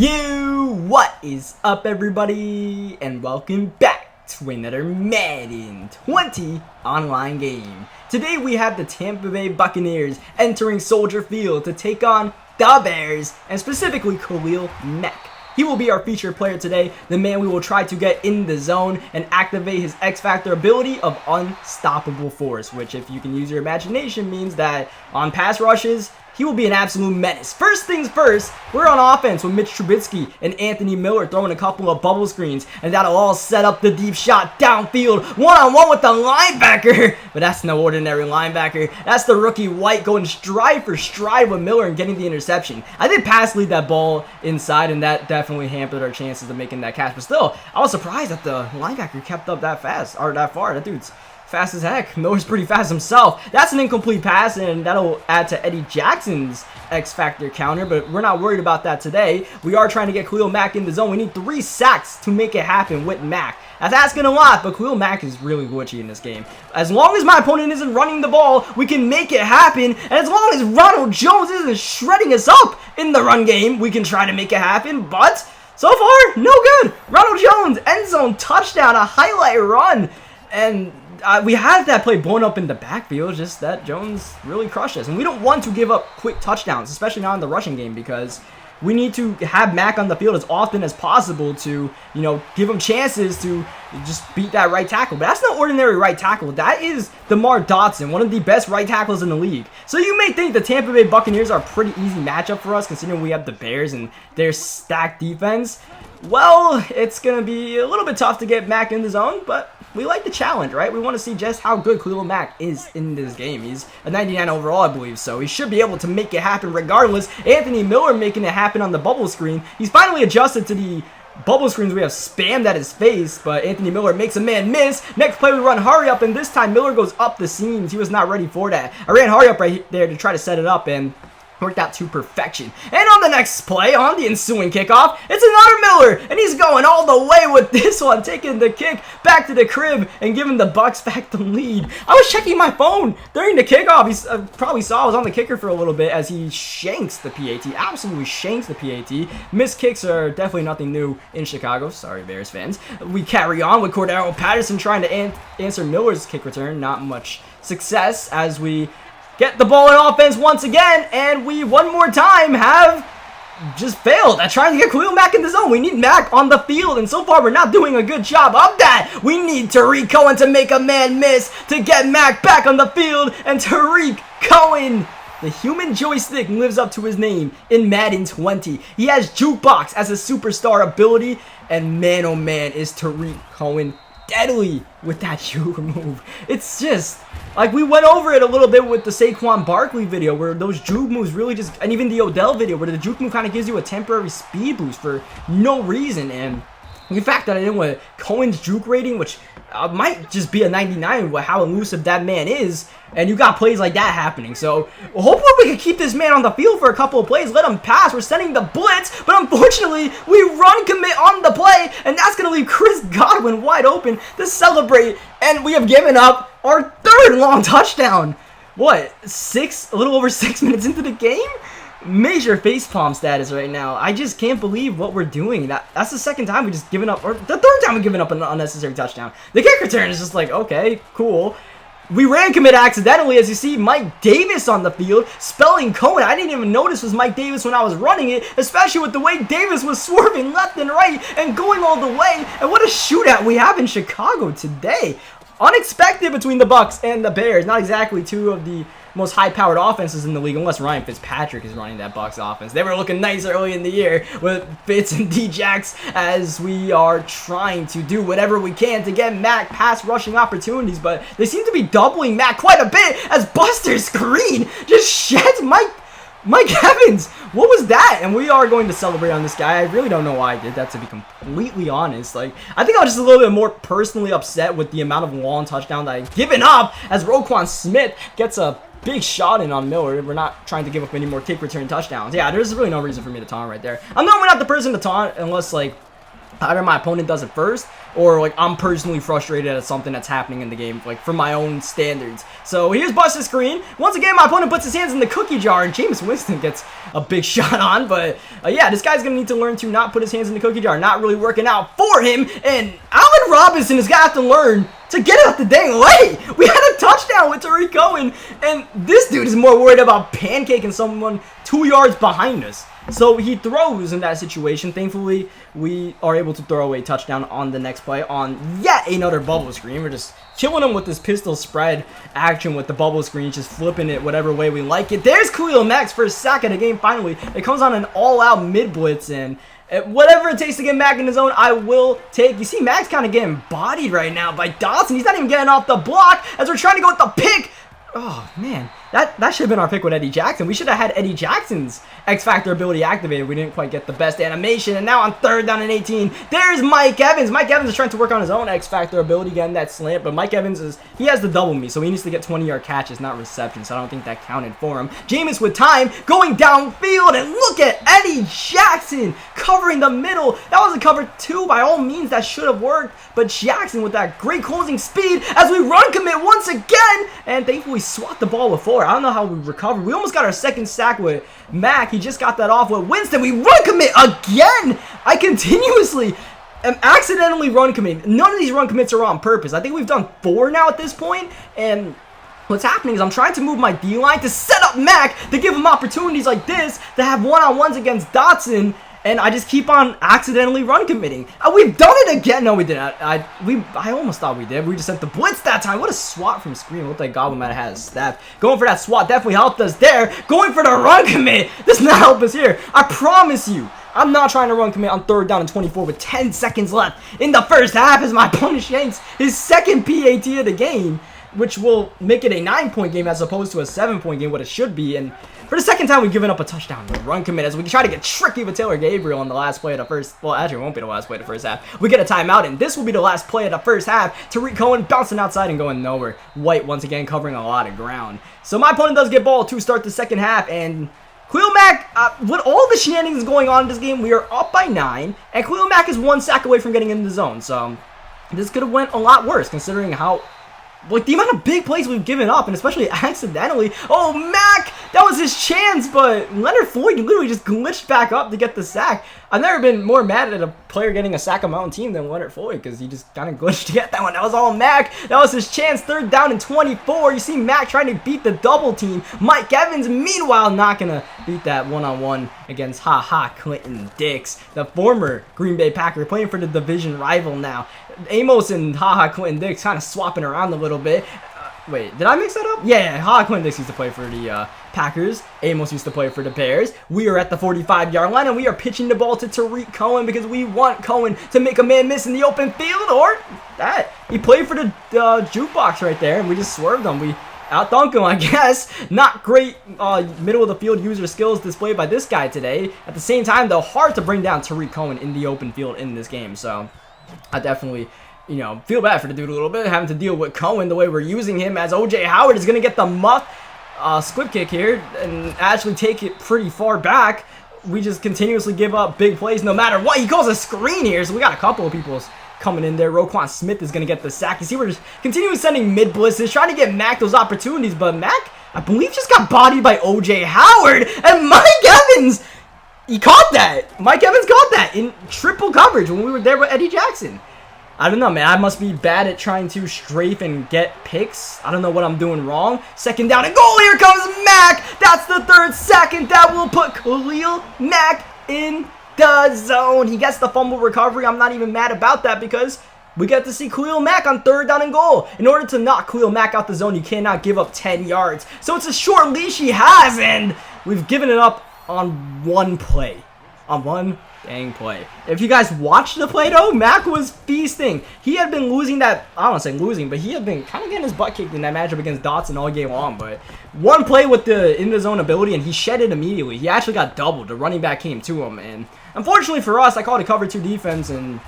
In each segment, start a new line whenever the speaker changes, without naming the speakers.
What is up, everybody, and welcome back to another Madden 20 online game. Today we have the Tampa Bay Buccaneers entering Soldier Field to take on the Bears, and specifically Khalil Mack. He will be our featured player today, the man we will try to get in the zone and activate his X-Factor ability of unstoppable force, which, if you can use your imagination, means that on pass rushes, he will be an absolute menace. First things first, we're on offense with Mitch Trubisky and Anthony Miller throwing a couple of bubble screens, and that'll all set up the deep shot downfield, one-on-one with the linebacker. But that's no ordinary linebacker. That's the rookie White going stride for stride with Miller and getting the interception. I did pass lead that ball inside, and that definitely hampered our chances of making that catch. But still, I was surprised that the linebacker kept up that fast, or that far. That dude's fast as heck. Miller's pretty fast himself. That's an incomplete pass, and that'll add to Eddie Jackson's X-Factor counter, but we're not worried about that today. We are trying to get Khalil Mack in the zone. We need 3 sacks to make it happen with Mack. That's asking a lot, but Khalil Mack is really glitchy in this game. As long as my opponent isn't running the ball, we can make it happen, and as long as Ronald Jones isn't shredding us up in the run game, we can try to make it happen, but so far, no good. Ronald Jones, end zone touchdown, a highlight run, and we had that play blown up in the backfield, just that Jones really crushed us. And we don't want to give up quick touchdowns, especially not in the rushing game, because we need to have Mack on the field as often as possible to, give him chances to just beat that right tackle. But that's no ordinary right tackle. That is DeMar Dotson, one of the best right tackles in the league. So you may think the Tampa Bay Buccaneers are a pretty easy matchup for us, considering we have the Bears and their stacked defense. Well, it's going to be a little bit tough to get Mack in the zone, but we like the challenge, right? We want to see just how good Khalil Mack is in this game. He's a 99 overall, I believe, so he should be able to make it happen regardless. Anthony Miller making it happen on the bubble screen. He's finally adjusted to the bubble screens we have spammed at his face, but Anthony Miller makes a man miss. Next play, we run hurry up, and this time Miller goes up the seams. He was not ready for that. I ran hurry up right there to try to set it up, and worked out to perfection. And on the next play, on the ensuing kickoff, it's another Miller, and he's going all the way with this one, taking the kick back to the crib and giving the Bucs back the lead. I was checking my phone during the kickoff. He probably saw I was on the kicker for a little bit as he shanks the PAT, absolutely shanks the PAT. Missed kicks are definitely nothing new in Chicago. Sorry, Bears fans. We carry on with Cordero Patterson trying to answer Miller's kick return. Not much success as we get the ball in offense once again, and we one more time have just failed at trying to get Khalil Mack in the zone. We need Mack on the field, and so far we're not doing a good job of that. We need Tariq Cohen to make a man miss to get Mack back on the field, and Tariq Cohen, the human joystick, lives up to his name in Madden 20. He has Jukebox as a superstar ability, and man oh man is Tariq Cohen deadly with that juke move. It's just like we went over it a little bit with the Saquon Barkley video, where those juke moves really just, and even the Odell video, where the juke move kind of gives you a temporary speed boost for no reason. And the fact that I didn't with Cohen's juke rating, which might just be a 99 with how elusive that man is, and you got plays like that happening. So hopefully we can keep this man on the field for a couple of plays, let him pass. We're sending the blitz, but unfortunately we run commit on the play, and that's going to leave Chris Godwin wide open to celebrate, and we have given up our 3rd long touchdown. What, a little over 6 minutes into the game? Major facepalm status right now. I just can't believe what we're doing. That's the 2nd time we just given up, or the 3rd time we've given up an unnecessary touchdown. The kick return is just like, okay, cool. We ran commit accidentally, as you see Mike Davis on the field, spelling Cohen. I didn't even notice it was Mike Davis when I was running it, especially with the way Davis was swerving left and right and going all the way. And what a shootout we have in Chicago today. Unexpected between the Bucs and the Bears. Not exactly two of the most high-powered offenses in the league, unless Ryan Fitzpatrick is running that Bucs offense. They were looking nice early in the year with Fitz and D-Jax, as we are trying to do whatever we can to get Mack pass rushing opportunities, but they seem to be doubling Mack quite a bit as Buster Screen just sheds Mike Evans. What was that? And we are going to celebrate on this guy. I really don't know why I did that, to be completely honest. I think I was just a little bit more personally upset with the amount of long touchdowns that I've given up, as Roquan Smith gets a big shot in on Miller. We're not trying to give up any more kick return touchdowns. Yeah, there's really no reason for me to taunt right there. I'm normally not the person to taunt unless, either my opponent does it first, or like I'm personally frustrated at something that's happening in the game, like for my own standards. So here's Bucs' screen. Once again, my opponent puts his hands in the cookie jar, and Jameis Winston gets a big shot on. But yeah, this guy's gonna need to learn to not put his hands in the cookie jar. Not really working out for him. And Allen Robinson is gonna have to learn to get out the dang way. We had a touchdown with Tariq Cohen, and this dude is more worried about pancaking someone 2 yards behind us. So he throws in that situation. Thankfully, we are able to throw a touchdown on the next play on yet another bubble screen. We're just killing him with this pistol spread action with the bubble screen, just flipping it whatever way we like it. There's Khalil Mack's first sack of the game finally. It comes on an all-out mid-blitz, and whatever it takes to get Mack in his zone, I will take. You see Mack's kind of getting bodied right now by Dotson. He's not even getting off the block as we're trying to go with the pick. Oh, man. That should have been our pick with Eddie Jackson. We should have had Eddie Jackson's X-Factor ability activated. We didn't quite get the best animation. And now on 3rd down and 18, there's Mike Evans. Mike Evans is trying to work on his own X-Factor ability, getting that slant. But Mike Evans he has the double me, so he needs to get 20-yard catches, not receptions. So I don't think that counted for him. Jameis with time, going downfield. And look at Eddie Jackson covering the middle. That was a cover 2. By all means, that should have worked. But Jackson with that great closing speed as we run commit once again. And thankfully swapped the ball with 4. I don't know how we recovered. We almost got our second sack with Mack. He just got that off with Winston. We run commit again. I continuously am accidentally run committing. None of these run commits are on purpose. I think we've done 4 now at this point. And what's happening is I'm trying to move my D-line to set up Mack to give him opportunities like this to have one-on-ones against Dotson. And I just keep on accidentally run committing. We've done it again. No, we didn't. I almost thought we did. We just sent the blitz that time. What a swat from screen. It looked like Goblin might have had his staff. Going for that swat definitely helped us there. Going for the run commit does not help us here. I promise you. I'm not trying to run commit on 3rd down and 24 with 10 seconds left in the first half as my opponent shanks his second PAT of the game, which will make it a 9-point game as opposed to a 7-point game, what it should be. And for the second time, we've given up a touchdown with run commit as we try to get tricky with Taylor Gabriel on the last play of the first. Well, actually, it won't be the last play of the first half. We get a timeout, and this will be the last play of the first half. Tariq Cohen bouncing outside and going nowhere. White once again covering a lot of ground. So my opponent does get ball to start the second half, and Khalil Mack, with all the shenanigans going on in this game, we are up by 9, and Khalil Mack is 1 sack away from getting in the zone. So this could have went a lot worse considering how, like, the amount of big plays we've given up, and especially accidentally. Oh, Mack! That was his chance, but Leonard Floyd literally just glitched back up to get the sack. I've never been more mad at a player getting a sack on my own team than Leonard Floyd, because he just kind of glitched to get that one. That was all Mack. That was his chance. 3rd down and 24. You see Mack trying to beat the double team. Mike Evans, meanwhile, not going to beat that one-on-one against Clinton Dix, the former Green Bay Packer, playing for the division rival now. Amos and Clinton Dix kind of swapping around a little bit. Wait, did I mix that up? Yeah, Clinton Dix used to play for the Packers. Amos used to play for the Bears. We are at the 45-yard line, and we are pitching the ball to Tariq Cohen because we want Cohen to make a man miss in the open field, or that. He played for the jukebox right there, and we just swerved him. We outdunked him, I guess. Not great middle of the field user skills displayed by this guy today. At the same time, though, hard to bring down Tariq Cohen in the open field in this game. So I definitely, feel bad for the dude a little bit, having to deal with Cohen the way we're using him, as O.J. Howard is going to get the muff squib kick here and actually take it pretty far back. We just continuously give up big plays no matter what. He calls a screen here, so we got a couple of people coming in there. Roquan Smith is going to get the sack. You see, we're just continuing sending mid blitzes, trying to get Mack those opportunities, but Mack, I believe, just got bodied by O.J. Howard, and Mike Evans, he caught that. Mike Evans caught that in triple coverage when we were there with Eddie Jackson. I don't know, man. I must be bad at trying to strafe and get picks. I don't know what I'm doing wrong. 2nd down and goal. Here comes Mack. That's the 3rd sack, and that will put Khalil Mack in the zone. He gets the fumble recovery. I'm not even mad about that because we get to see Khalil Mack on 3rd down and goal. In order to knock Khalil Mack out the zone, you cannot give up 10 yards. So it's a short leash he has, and we've given it up on one play. On one dang play. If you guys watched the play, though, Mack was feasting. He had been losing that, I don't want to say losing, but he had been kind of getting his butt kicked in that matchup against Dotson all game long. But one play with the in-the-zone ability, and he shed it immediately. He actually got doubled. The running back came to him, and unfortunately for us, I called a cover 2 defense, and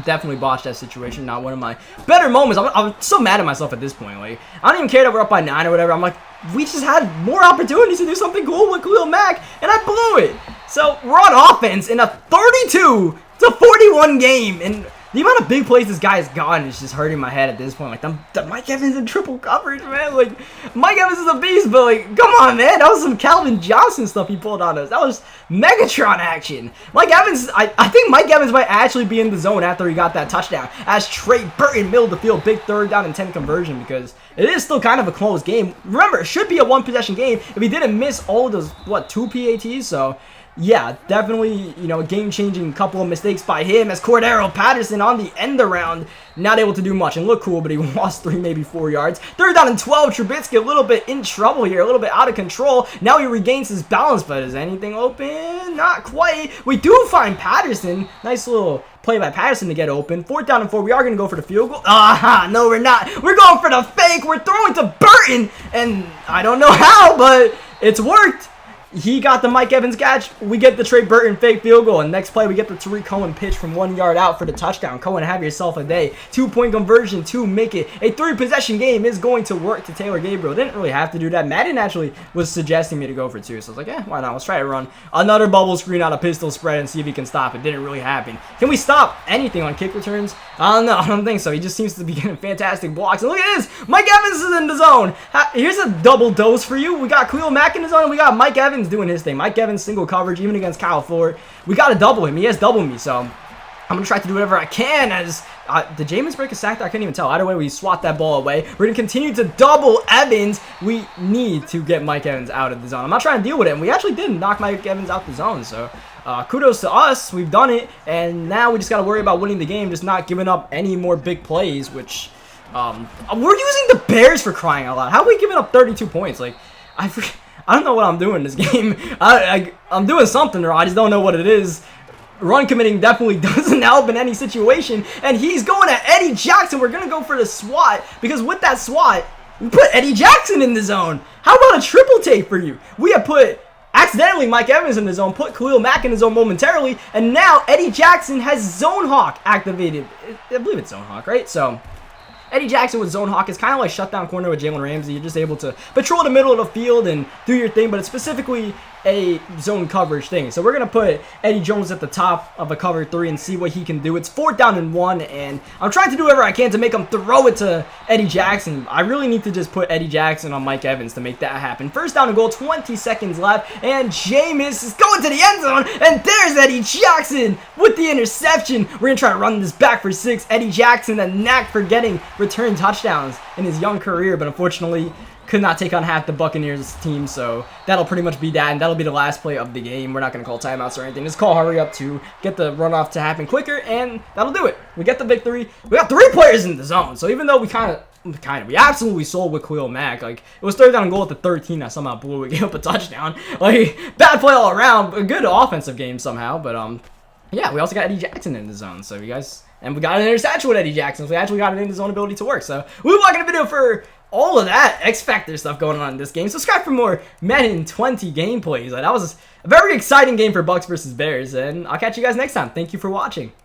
definitely botched that situation. Not one of my better moments. I'm so mad at myself at this point. Like, I don't even care that we're up by 9 or whatever. I'm like, we just had more opportunities to do something cool with Khalil Mack, and I blew it. So we're on offense in a 32-41 game, and the amount of big plays this guy has gotten is just hurting my head at this point. Like, the Mike Evans in triple coverage, man. Like, Mike Evans is a beast, but, like, come on, man. That was some Calvin Johnson stuff he pulled on us. That was Megatron action. Mike Evans, I think Mike Evans might actually be in the zone after he got that touchdown, as Trey Burton middle of the field, big 3rd down and 10 conversion, because it is still kind of a close game. Remember, it should be a 1-possession game if he didn't miss all of those, 2 PATs, so... yeah, definitely, you know, a game-changing couple of mistakes by him, as Cordero Patterson on the end around, not able to do much and look cool, but he lost 3, maybe 4 yards. 3rd down and 12, Trubisky a little bit in trouble here, a little bit out of control. Now he regains his balance, but is anything open? Not quite. We do find Patterson. Nice little play by Patterson to get open. 4th down and 4, we are going to go for the field goal. No, we're not. We're going for the fake. We're throwing to Burton, and I don't know how, but it's worked. He got the Mike Evans catch. We get the Trey Burton fake field goal. And next play, we get the Tariq Cohen pitch from 1 yard out for the touchdown. Cohen, have yourself a day. 2-point conversion to make it a 3-possession game is going to work to Taylor Gabriel. Didn't really have to do that. Madden actually was suggesting me to go for 2. So I was like, why not? Let's try to run another bubble screen out of pistol spread and see if he can stop it. Didn't really happen. Can we stop anything on kick returns? I don't know. I don't think so. He just seems to be getting fantastic blocks. And look at this. Mike Evans is in the zone. Here's a double dose for you. We got Khalil Mack in the zone, and we got Mike Evans doing his thing. Mike Evans single coverage even against Kyle Ford. We got to double him. He has doubled me, so I'm going to try to do whatever I can. As did Jameis break a sack? I couldn't even tell. Either way, we swat that ball away. We're going to continue to double Evans. We need to get Mike Evans out of the zone. I'm not trying to deal with it, and we actually did knock Mike Evans out the zone, so kudos to us. We've done it, and now we just got to worry about winning the game, just not giving up any more big plays, which we're using the Bears, for crying out loud. How are we giving up 32 points? Like, I don't know what I'm doing in this game. I'm doing something wrong. I just don't know what it is. Run committing definitely doesn't help in any situation. And he's going at Eddie Jackson. We're going to go for the swat, because with that swat, we put Eddie Jackson in the zone. How about a triple take for you? We have put accidentally Mike Evans in the zone, put Khalil Mack in the zone momentarily, and now Eddie Jackson has Zone Hawk activated. I believe it's Zone Hawk, right? So Eddie Jackson with Zone Hawk is kind of like shutdown corner with Jalen Ramsey. You're just able to patrol the middle of the field and do your thing, but it's specifically a zone coverage thing. So we're going to put Eddie Jones at the top of a cover 3 and see what he can do. It's 4th down and 1, and I'm trying to do whatever I can to make him throw it to Eddie Jackson. I really need to just put Eddie Jackson on Mike Evans to make that happen. 1st down and goal, 20 seconds left, and Jameis is going to the end zone, and there's Eddie Jackson with the interception. We're going to try to run this back for 6. Eddie Jackson, a knack for getting return touchdowns in his young career, but unfortunately could not take on half the Buccaneers team, so that'll pretty much be that, and that'll be the last play of the game. We're not going to call timeouts or anything. Just call hurry up to get the runoff to happen quicker, and that'll do it. We get the victory. We got 3 players in the zone, so even though we we absolutely sold with Khalil Mack. Like, it was 3rd down and goal at the 13. I somehow blew it, gave up a touchdown. Like, bad play all around, a good offensive game somehow, but yeah, we also got Eddie Jackson in the zone, so you guys, and we got an interception with Eddie Jackson, so we actually got an in the zone ability to work. So we'll be back in a video for all of that X Factor stuff going on in this game. Subscribe for more Madden 20 gameplays. That was a very exciting game for Bucs versus Bears, and I'll catch you guys next time. Thank you for watching.